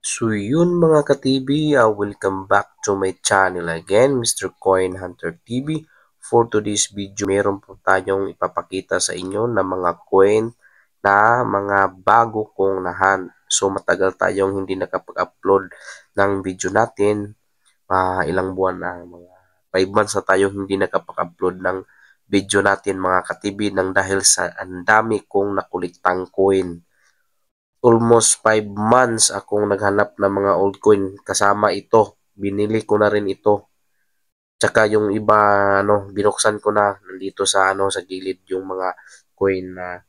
So yun mga ka-TV, welcome back to my channel again, Mr. Coin Hunter TV. For today's video, meron po tayong ipapakita sa inyo na mga coin na mga bago kong nahunt. So matagal tayong hindi nakapag-upload ng video natin. Ilang buwan na, mga 5 months na tayong hindi nakapag-upload ng video natin mga ka-TV nang dahil sa ang dami kong nakuliktang coin. Almost 5 months akong naghanap ng mga old coin kasama ito. Binili ko na rin ito. Tsaka yung iba binuksan ko na nandito sa sa gilid yung mga coin na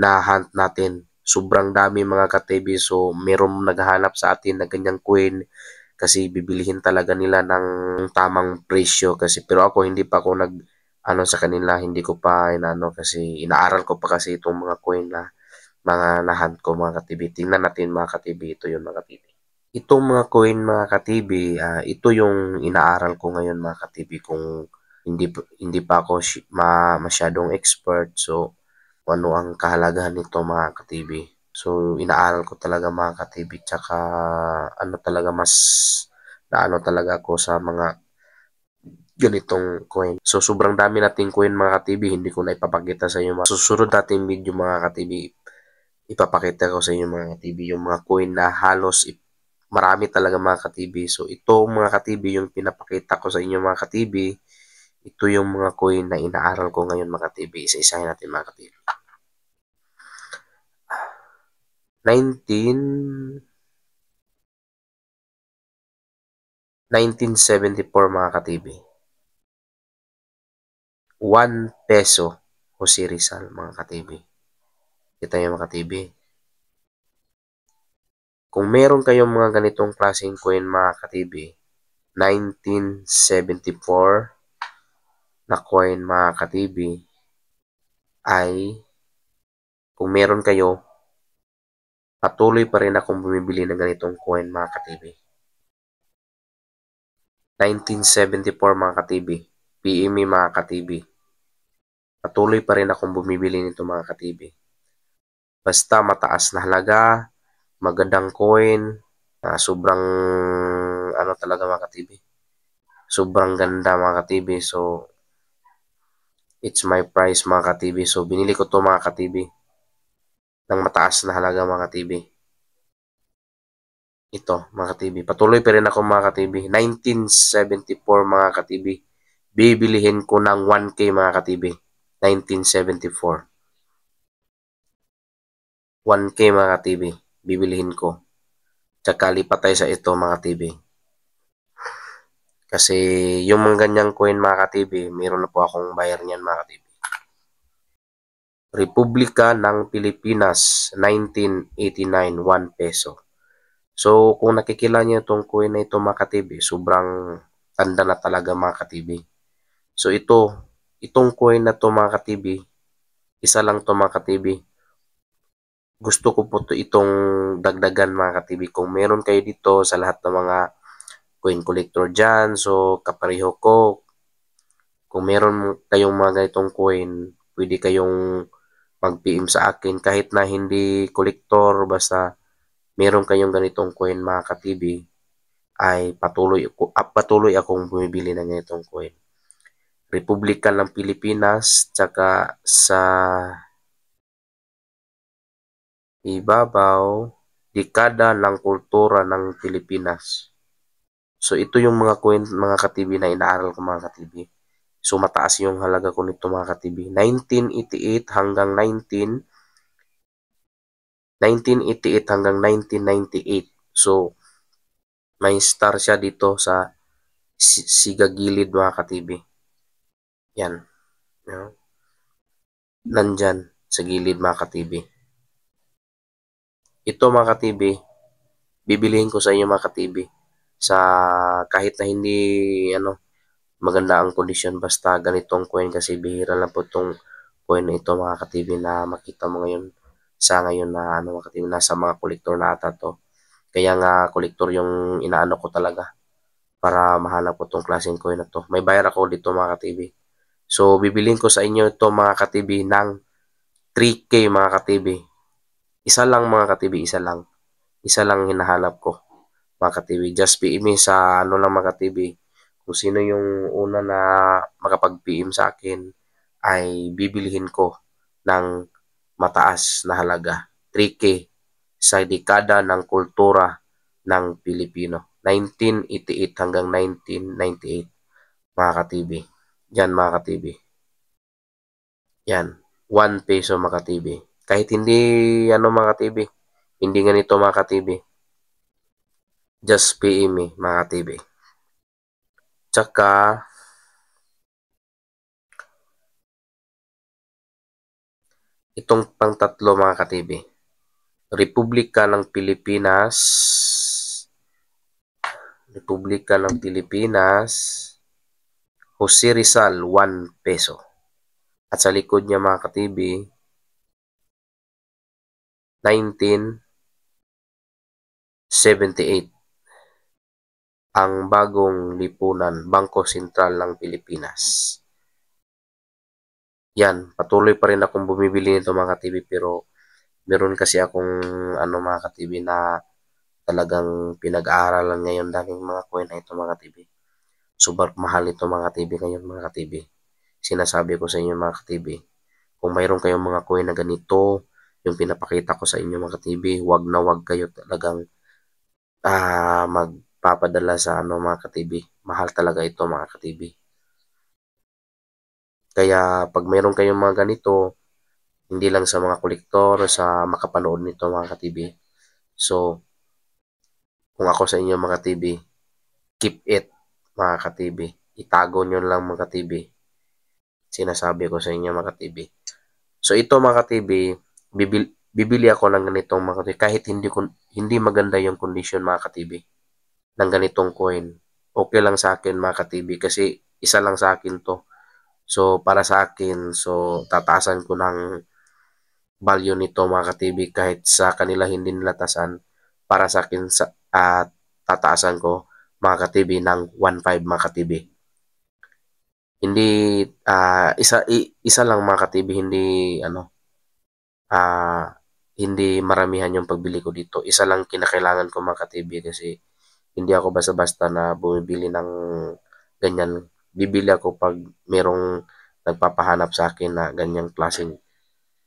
na-hunt natin. Sobrang dami mga ka-TV, so merong naghahanap sa atin na ganyang coin kasi bibilihin talaga nila ng tamang presyo kasi pero ako hindi pa ako sa kanila, hindi ko pa kasi inaaral ko pa kasi itong mga coin na mga nahunt ko mga ka-TV. Tingnan natin mga ka-TV, ito yung mga ka-TV. Itong mga coin mga ka-TV, ito yung inaaral ko ngayon mga ka-TV kung hindi pa ako masyadong expert. So, ano ang kahalagahan nito mga ka-TV. So, inaaral ko talaga mga ka-TV. Tsaka, talaga mas naano talaga ako sa mga ganitong coin. So, sobrang dami nating coin mga ka-TV. Hindi ko na ipapakita sa inyo. Susunod natin video mga ka-TV. Ipapakita ko sa inyo mga ka-TV yung mga coin na halos marami talaga mga ka-TV. So, ito mga ka-TV yung pinapakita ko sa inyo mga ka-TV. Ito yung mga coin na inaaral ko ngayon mga ka-TV. Isa-isahin natin mga ka-TV. 1974 mga ka-TV. 1 peso Jose Rizal mga ka-TV. Kita yung mga ka-TV. Kung meron kayong mga ganitong klaseng coin mga ka-TV, 1974 na coin mga ka-TV ay kung meron kayo, patuloy pa rin akong bumibili ng ganitong coin mga ka-TV. 1974 mga ka-TV. PME mga ka-TV. Patuloy pa rin akong bumibili nito mga ka-TV. Basta mataas na halaga, magandang coin, sobrang talaga mga ka-TV. Sobrang ganda mga ka-TV. So, it's my price mga ka-TV. So, binili ko to mga ka-TV ng mataas na halaga mga ka-TV. Ito mga ka-TV. Patuloy pa rin ako mga ka-TV. 1974 mga ka-TV. Bibilihin ko ng 1K mga ka-TV. 1974. 1K mga ka-TV. Bibilihin ko. Tsaka lipat tayo sa ito mga ka-TV. Kasi yung mga ganyang coin mga ka-TV, meron na po akong bayar niyan mga ka-TV. Republika ng Pilipinas, 1989, 1 peso. So, kung nakikilala niyo itong coin na ito mga ka-TV, sobrang tanda na talaga mga ka-TV. So, itong coin na to mga ka-TV, isa lang to mga ka-TV. Gusto ko po itong dagdagan mga ka-TV. Kung meron kayo dito sa lahat ng mga coin collector dyan, so kapareho ko, kung meron kayong mga ganitong coin, pwede kayong mag-PM sa akin kahit na hindi collector, basta meron kayong ganitong coin mga ka-TV, ay patuloy akong bumibili ng ganitong coin. Republika ng Pilipinas, tsaka sa ibabaw, dekada ng kultura ng Pilipinas. So, ito yung mga coin mga ka-TV na inaaral ko mga ka-TV. So, mataas yung halaga ko nito mga ka-TV. 1988 hanggang 1988 hanggang 1998. So, may star siya dito sa sigagilid mga ka-TV. Yan. Nandyan sa gilid mga ka-TV. Ito mga ka-TV, bibilihin ko sa inyo mga ka-TV. Sa kahit na hindi maganda ang kondisyon, basta ganitong coin kasi bihira lang po itong coin na ito mga ka-TV na makita mo ngayon na mga ka-TV, nasa mga kolektor na ata to. Kaya nga kolektor yung inaano ko talaga para mahanap ko itong klaseng coin na to. May bayar ako dito mga ka-TV. So, bibiliin ko sa inyo ito mga ka-TV ng 3K mga ka-TV. Isa lang mga ka-TV, isa lang. Isa lang hinahanap ko, mga ka-TV. Just PM me sa ano lang, mga ka-TV. Kung sino yung una na makapag-PM sa akin ay bibilihin ko ng mataas na halaga. 3K sa dekada ng kultura ng Pilipino. 1988 hanggang 1998, mga ka-TV. Yan, mga ka-TV. Yan. 1 peso, mga ka-TV. Kahit hindi, ano, mga ka-TV, hindi ganito, mga ka-TV. Just PM me, mga ka-TV. Tsaka, itong pang-tatlo, mga ka-TV. Republika ng Pilipinas. Republika ng Pilipinas. Jose Rizal, 1 peso. At sa likod niya, mga ka-TV, 1978, ang bagong lipunan, Bangko Sentral ng Pilipinas. Yan, patuloy pa rin akong bumibili nito, mga ka-TV, pero meron kasi akong ano, mga ka-TV, na talagang pinag-aaralan ngayon dahil mga coin na ito, mga ka-TV. Super mahal ito, mga ka-TV, ngayon, mga ka-TV. Sinasabi ko sa inyo, mga ka-TV, kung mayroon kayong mga coin na ganito, yung pinapakita ko sa inyo, mga ka-TV, wag na wag kayo talagang magpapadala sa ano, mga ka-TV. Mahal talaga ito, mga ka-TV. Kaya pag mayroon kayong mga ganito, hindi lang sa mga kolektor, sa makapanood nito, mga ka-TV. So, kung ako sa inyo, mga ka-TV, keep it, mga ka-TV. Itago nyo lang, mga ka-TV. Sinasabi ko sa inyo, mga ka-TV. So, ito, mga ka-TV, bibili ako ng ganitong, mga ka-TV, kahit hindi maganda yung condition, mga ka-TV, ng ganitong coin. Okay lang sa akin, mga ka-TV, kasi isa lang sa akin to. So, para sa akin, so, tataasan ko ng value nito, mga ka-TV, kahit sa kanila hindi nila tasan. Para sa akin, tataasan ko, mga ka-TV, ng 1.5, mga ka-TV. Hindi, isa lang, mga ka-TV, hindi maramihan yung pagbili ko dito. Isa lang kinakailangan ko, mga ka-TV, kasi hindi ako basta-basta na bumibili ng ganyan. Bibili ako pag merong nagpapahanap sa akin na ganyang klaseng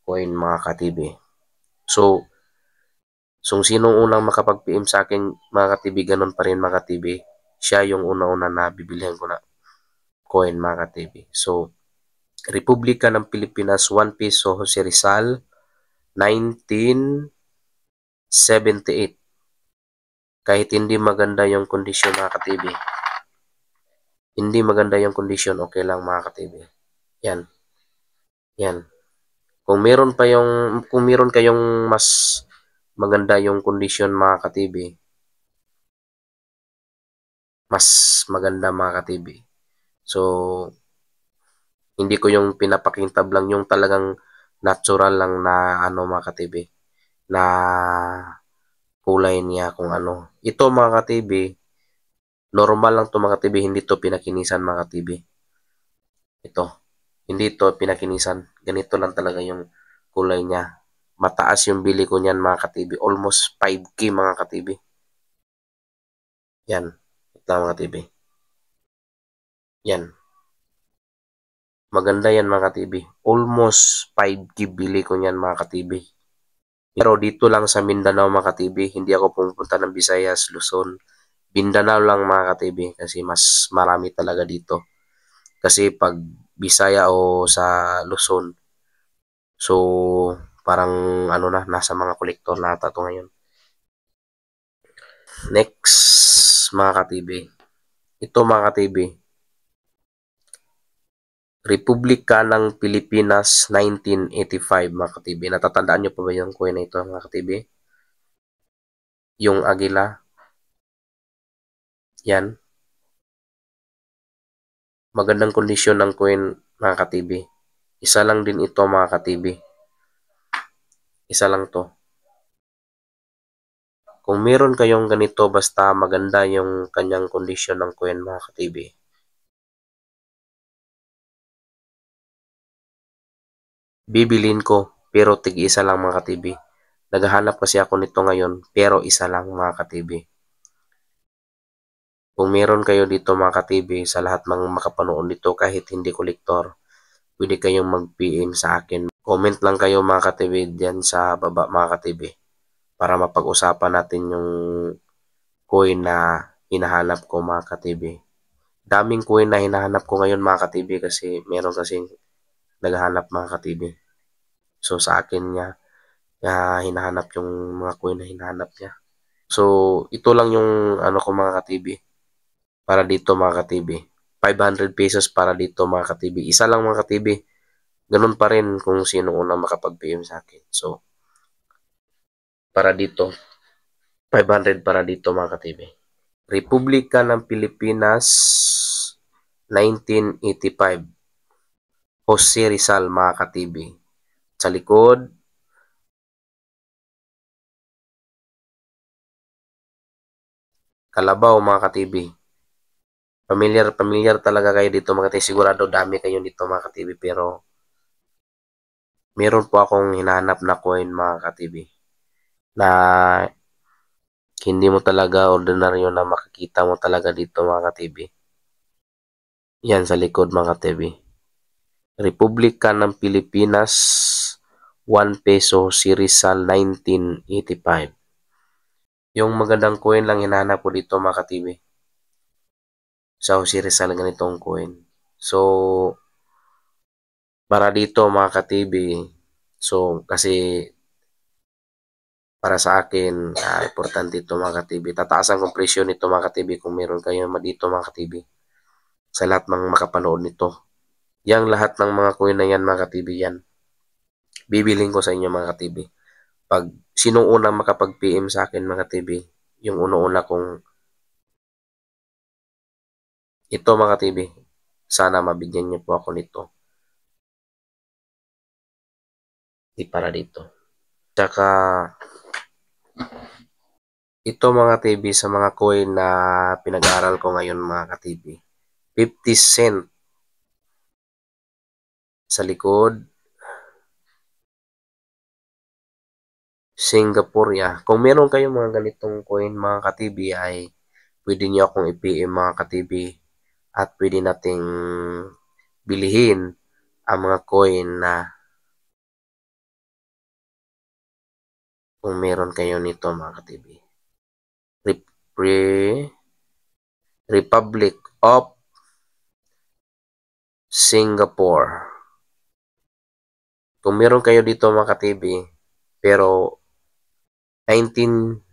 coin, mga ka-TV. So sinong unang makapag-PM sa akin, mga ka-TV, ganun pa rin, mga ka-TV. Siya yung una-una na bibilihan ko na coin, mga ka-TV. So, Republika ng Pilipinas, 1 peso, Jose Rizal, 1978. Kahit hindi maganda yung kondisyon, mga ka-TV. Hindi maganda yung kondisyon, okay lang, mga ka-TV. Yan. Yan. Kung meron kayong mas maganda yung kondisyon, mga ka-TV, mas maganda, mga ka-TV. So, hindi ko yung pinapakintab lang, yung talagang natural lang na ano, mga ka-TV, na kulay niya kung ano. Ito, mga ka-TV, normal lang to, mga ka-TV, hindi to pinakinisan, mga ka-TV. Ito, hindi to pinakinisan. Ganito lang talaga yung kulay niya. Mataas yung bili ko niyan, mga ka-TV. Almost 5K, mga ka-TV. Yan. Ito, mga ka-TV. Yan. Maganda yan, mga ka-TV. Almost 5K bili ko niyan, mga ka-TV. Pero dito lang sa Mindanao, mga ka-TV. Hindi ako pumunta ng Visayas, Luzon. Mindanao lang, mga ka-TV. Kasi mas marami talaga dito. Kasi pag Bisaya o sa Luzon, so parang ano na, nasa mga kolektor na ata to ngayon. Next, mga ka-TV. Ito, mga ka-TV. Republika ng Pilipinas, 1985, mga ka-TV. Natatandaan nyo pa ba yung coin na ito, mga ka-TV? Yung agila. Yan. Magandang kondisyon ng coin, mga ka-TV. Isa lang din ito, mga ka-TV. Isa lang to. Kung meron kayong ganito, basta maganda yung kanyang kondisyon ng coin, mga ka-TV, bibilin ko, pero tig-isa lang, mga ka-TV. Naghahanap kasi ako nito ngayon, pero isa lang mga ka-TV. Kung meron kayo dito mga ka-TV, sa lahat ng makapanood nito kahit hindi kolektor, pwede kayong mag-PM sa akin. Comment lang kayo mga ka-TV diyan sa baba mga ka-TV para mapag-usapan natin yung coin na hinahanap ko mga ka-TV. Daming coin na hinahanap ko ngayon mga ka-TV kasi meron kasing naghahanap mga ka-TV. So sa akin niya hinahanap yung mga coin na hinahanap niya. So ito lang yung ano ko mga ka-TV para dito mga ka-TV. 500 pesos para dito mga ka-TV. Isa lang mga ka-TV. Ganun pa rin kung sino unang makapag-PM sa akin. So para dito 500 para dito mga ka-TV. Republika ng Pilipinas 1985. Jose Rizal mga ka-TV. Sa likod, Kalabaw mga ka-TV. Familiar talaga kayo dito mga ka-TV. Sigurado dami kayo dito mga ka-TV. Pero meron po akong hinahanap na coin mga ka-TV. Na hindi mo talaga ordinaryo na makikita mo talaga dito mga ka-TV. Yan sa likod mga ka-TV. Republika ng Pilipinas 1 peso si Rizal 1985. Yung magandang coin lang hinahanap ko dito mga ka-TV. Sa si Rizal ganitong coin. So, para dito mga ka-TV, so kasi para sa akin, importante ito mga ka-TV. Tataasan kong presyo nito mga ka-TV kung meron kayo dito mga ka-TV. Sa lahat ng makapanood nito. Yang lahat ng mga coin na yan mga ka-TV yan. Bibiling ko sa inyo mga ka-TV. Pag sinong unang makapag-PM sa akin mga ka-TV, yung una-una kong ito mga ka-TV, sana mabigyan niyo po ako nito. Di para dito. Tsaka ito mga TV sa mga coin na pinag-aaral ko ngayon mga ka-TV. 50 cent sa likod. Singapore ya. Kung meron kayong mga ganitong coin mga ka-TV ay pwede niyo akong i-PM mga ka-TV at pwede nating bilihin ang mga coin na kung meron kayo nito mga ka-TV. Republic of Singapore. Kung meron kayo dito mga ka-TV, pero 1997.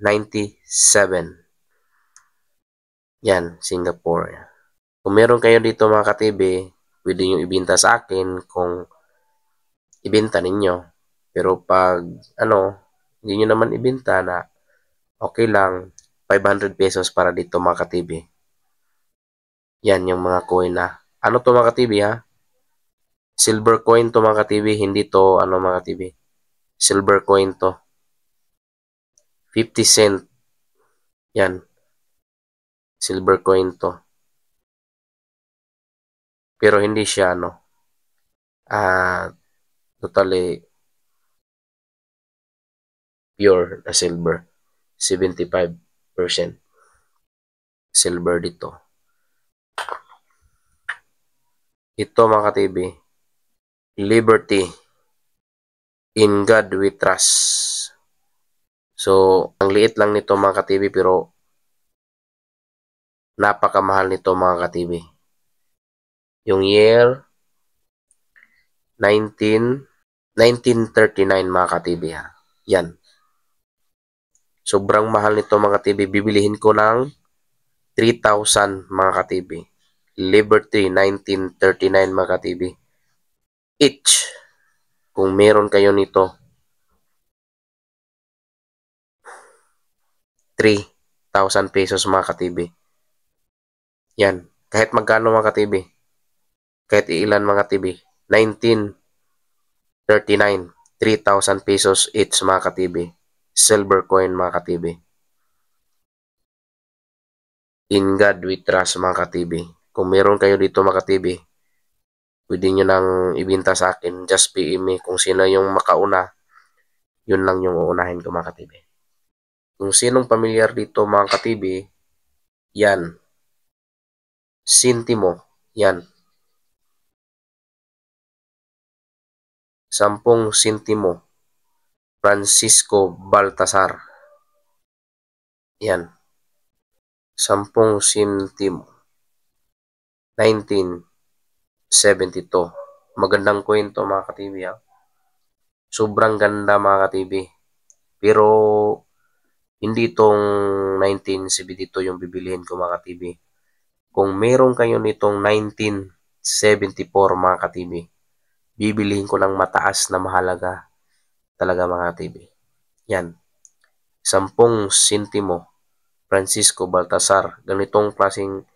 Yan, Singapore. Kung meron kayo dito mga ka-TV, pwede nyo ibenta sa akin kung ibenta ninyo. Pero pag, hindi nyo naman ibenta na okay lang, 500 pesos para dito mga ka-TV. Yan yung mga coin na. Ano to mga ka-TV ha? Silver coin to mga ka-TV, hindi to mga ka-TV. Silver coin to. 50 cent. Yan. Silver coin to. Pero hindi siya totally pure na silver. 75% silver dito. Ito mga ka-TV, Liberty, in God we trust. So, ang liit lang nito mga ka-TV pero napakamahal nito mga ka-TV. Yung year 1939 mga ka-TV ha. Yan. Sobrang mahal nito mga ka-TV. Bibilihin ko ng 3,000 mga ka-TV. Liberty 1939 mga ka-TV. Each. Kung meron kayo nito, 3,000 pesos mga ka-TV. Yan. Kahit magkano mga ka-TV. Kahit ilan mga TV. 1939. 3,000 pesos each mga ka-TV. Silver coin mga ka-TV. In God we trust mga ka-TV. Kung meron kayo dito mga ka-TV, pwede nyo nang ibenta sa akin. Just PM me kung sino yung makauna Yun lang yung uunahin ko mga ka-TV. Kung sinong pamilyar dito mga ka-TV, yan. Sintimo, yan. 10 sintimo. Francisco Baltasar. Yan. 10 sintimo. 1972. Magandang kwento mga ka-TV ha. Sobrang ganda mga ka-TV. Pero hindi itong 1972 yung bibilihin ko mga ka-TV. Kung meron kayo nitong 1974 mga ka-TV, bibilihin ko ng mataas na mahalaga talaga mga ka-TV. Yan. 10 sintimo. Francisco Baltasar. Ganitong klaseng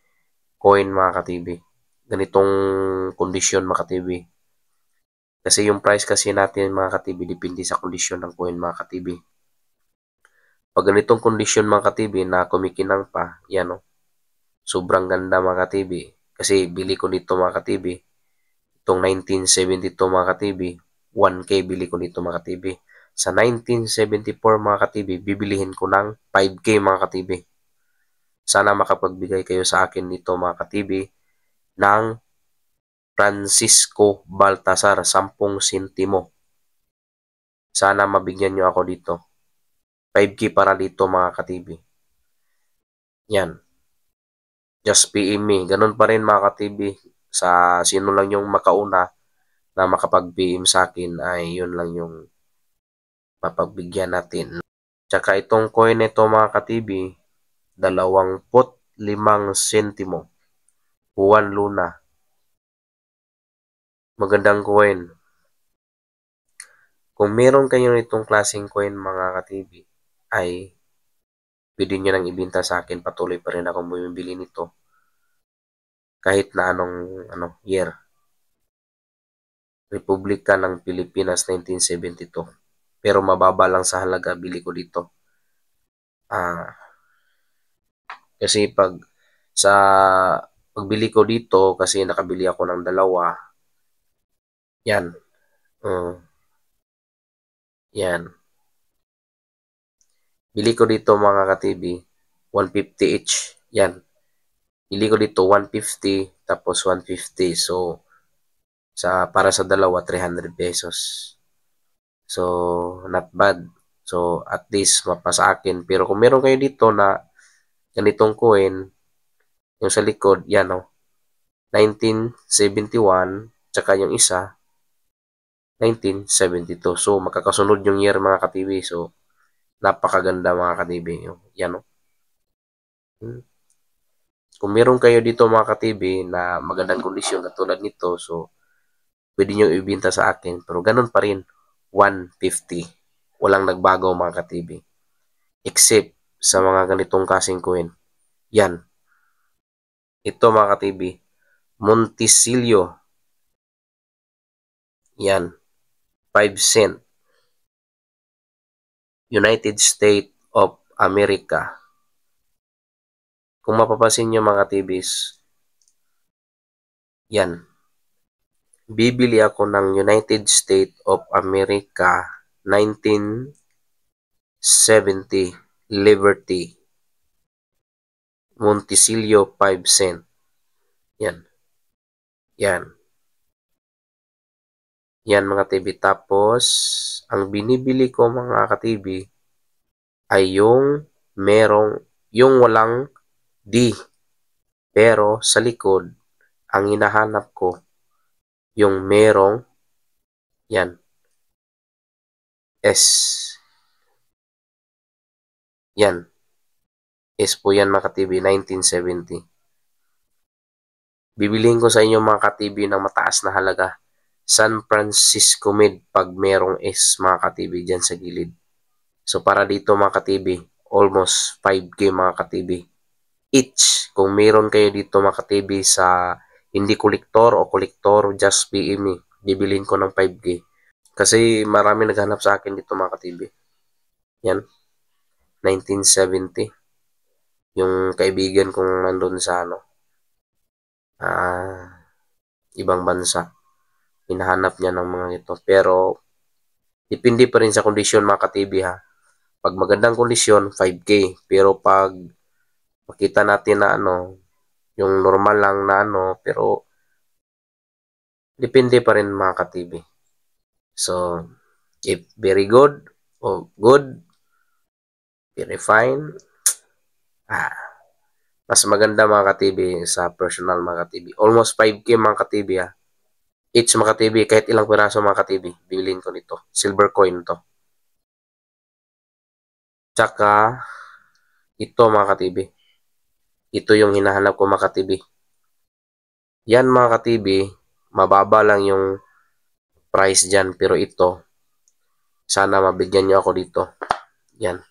coin mga ka-TV. Ganitong kondisyon mga ka-TV. Kasi yung price kasi natin mga ka-TV, depende sa kondisyon ng coin mga ka-TV. Pag ganitong kondisyon mga ka-TV na kumikinang pa, yan o. Sobrang ganda mga ka-TV. Kasi bili ko dito mga ka-TV. Itong 1972 mga ka-TV, 1K bili ko dito mga ka-TV. Sa 1974 mga ka-TV, bibilihin ko ng 5K mga ka-TV. Sana makapagbigay kayo sa akin nito mga ka-TV ng Francisco Baltasar, 10 sintimo. Sana mabigyan nyo ako dito. 5K para dito mga ka-TV. Yan. Just PM me. Ganun pa rin mga ka-TV. Sa sino lang yung makauna na makapag-PM sa akin ay yun lang yung mapagbigyan natin. Tsaka itong coin nito mga ka-TV, 25 sentimo. Juan Luna. Magandang coin. Kung meron kayo nitong klaseng coin mga ka-TV, ay pwede nyo nang ibenta sa akin. Patuloy pa rin akong bumibili nito. Kahit na anong year. Republika ng Pilipinas 1972. Pero mababa lang sa halaga bili ko dito. Kasi pagbili ko dito, kasi nakabili ako ng dalawa, yan. Yan. Bili ko dito mga ka-TV, 150 each. Yan. Bili ko dito 150 tapos 150. So, para sa dalawa, 300 pesos. So, not bad. So, at least mapa sa akin. Pero kung meron kayo dito na ganitong coin, yung sa likod, yan o. 1971, tsaka yung isa, 1972. So, makakasunod yung year mga ka-TV. So, napakaganda mga ka-TV. Yan o. Kung meron kayo dito mga ka-TV na magandang kondisyon katulad nito, so, pwede nyo ibinta sa akin. Pero ganun pa rin, 150. Walang nagbago mga ka-TV. Except sa mga ganitong kasing coin. Yan. Ito mga ka-TV, Monticello. Yan. 5 cent. United States of America. Kung mapapansin nyo mga TVs, yan. Bibili ako ng United States of America 1970 Liberty. Monticello 5 cent. Yan. Yan. Yan mga TV. Tapos, ang binibili ko mga ka-TV ay yung yung walang D. Pero sa likod, ang hinahanap ko, yung merong, yan, S. Yan. S po yan mga ka-TV, 1970. Bibiliin ko sa inyo mga ka-TV ng mataas na halaga. San Francisco Mid pag merong S mga ka-TV dyan sa gilid. So para dito mga ka-TV, almost 5K mga ka-TV. Each, kung meron kayo dito mga ka-TV sa hindi kolektor o kolektor, just PM me. Bibiliin ko ng 5K. Kasi marami naghanap sa akin dito mga ka-TV. Yan. 1970. Yung kaibigan kong nandun sa ibang bansa. Hinahanap niya ng mga ito. Pero Depende pa rin sa kondisyon mga ka-TV ha. Pag magandang kondisyon, 5K. Pero pag makita natin na yung normal lang na pero depende pa rin mga ka-TV. So, if very good o good, very fine, mas maganda mga ka-TV sa personal mga ka-TV. Almost 5K mga ka-TV ha. Each mga ka-TV, kahit ilang piraso mga ka-TV, bilhin ko nito. Silver coin to. Tsaka, ito mga ka-TV. Ito yung hinahanap ko mga ka-TV. Yan mga ka-TV, mababa lang yung price dyan. Pero ito, sana mabigyan nyo ako dito. Yan.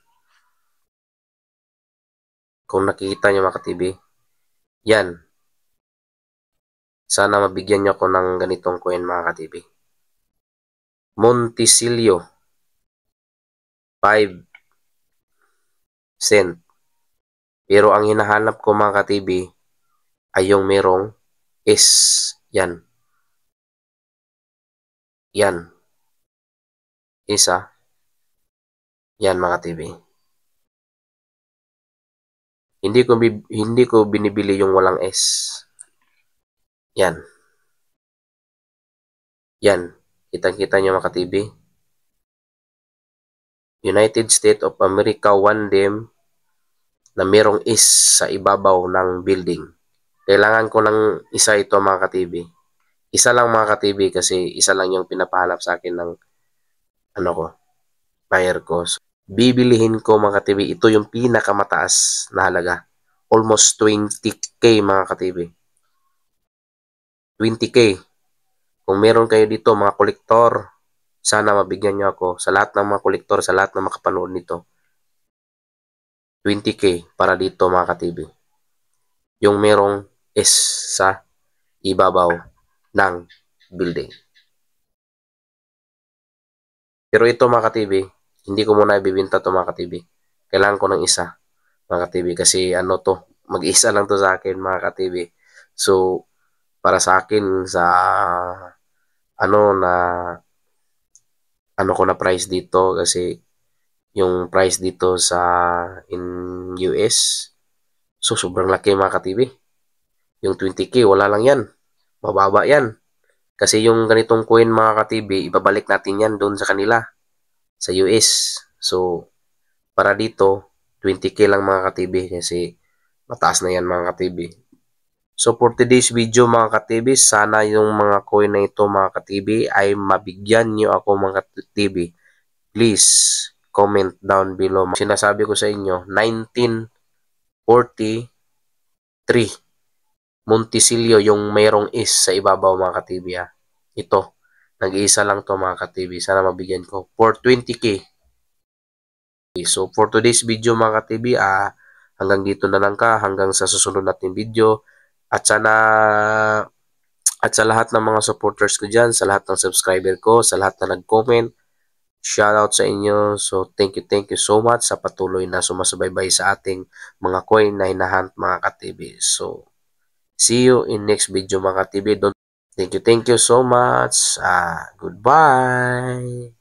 Kung nakikita nyo mga ka-TV, yan. Sana mabigyan nyo ako ng ganitong coin mga ka-TV. Monticello. 5 cent. Pero ang hinahanap ko mga ka-TV ay yung merong S. Yan. Yan. Isa. Yan mga TV. Hindi ko binibili yung walang S. Yan. Yan. Kitang-kita nyo mga TV. United States of America, one dem na merong S sa ibabaw ng building. Kailangan ko ng isa ito mga ka-TV. Isa lang mga ka-TV kasi isa lang yung pinapahanap sa akin ng buyer ko. So, bibilihin ko mga ka-TV. Ito yung pinakamataas na halaga. Almost 20K mga ka-TV. 20K. Kung meron kayo dito mga kolektor, sana mabigyan nyo ako. Sa lahat ng mga kolektor, sa lahat ng makapanood nito. 20K para dito mga ka-TV. Yung merong S sa ibabaw ng building. Pero ito mga ka-TV, hindi ko muna ibibinta to mga ka-TV. Kailangan ko ng isa mga ka-TV kasi mag-isa lang to sa akin mga ka-TV. So, para sa akin sa ko na price dito kasi yung price dito sa in US, so sobrang laki mga ka-TV. Yung 20K, wala lang yan. Mababa yan. Kasi yung ganitong coin mga ka-TV, ibabalik natin yan doon sa kanila, sa US. So, para dito, 20K lang mga ka-TV kasi mataas na yan mga ka-TV. So, for today's video mga ka-TV, sana yung mga coin na ito mga ka-TV ay mabigyan nyo ako mga ka-TV. Please, comment down below. Sinasabi ko sa inyo, 1943, Monticello yung mayroong is sa ibabaw mga ka-TV ha. Ito, nag-iisa lang to mga ka-TV. Sana mabigyan ko for 20K. So, for today's video mga ka-TV, hanggang dito na lang hanggang sa susunod natin video. At sa lahat ng mga supporters ko dyan, sa lahat ng subscriber ko, sa lahat na nag-comment, shoutout sa inyo. So, thank you so much sa patuloy na sumasubaybay sa ating mga coin na hinahunt mga ka-TV. So, see you in next video mga ka-TV. Thank you so much. Goodbye.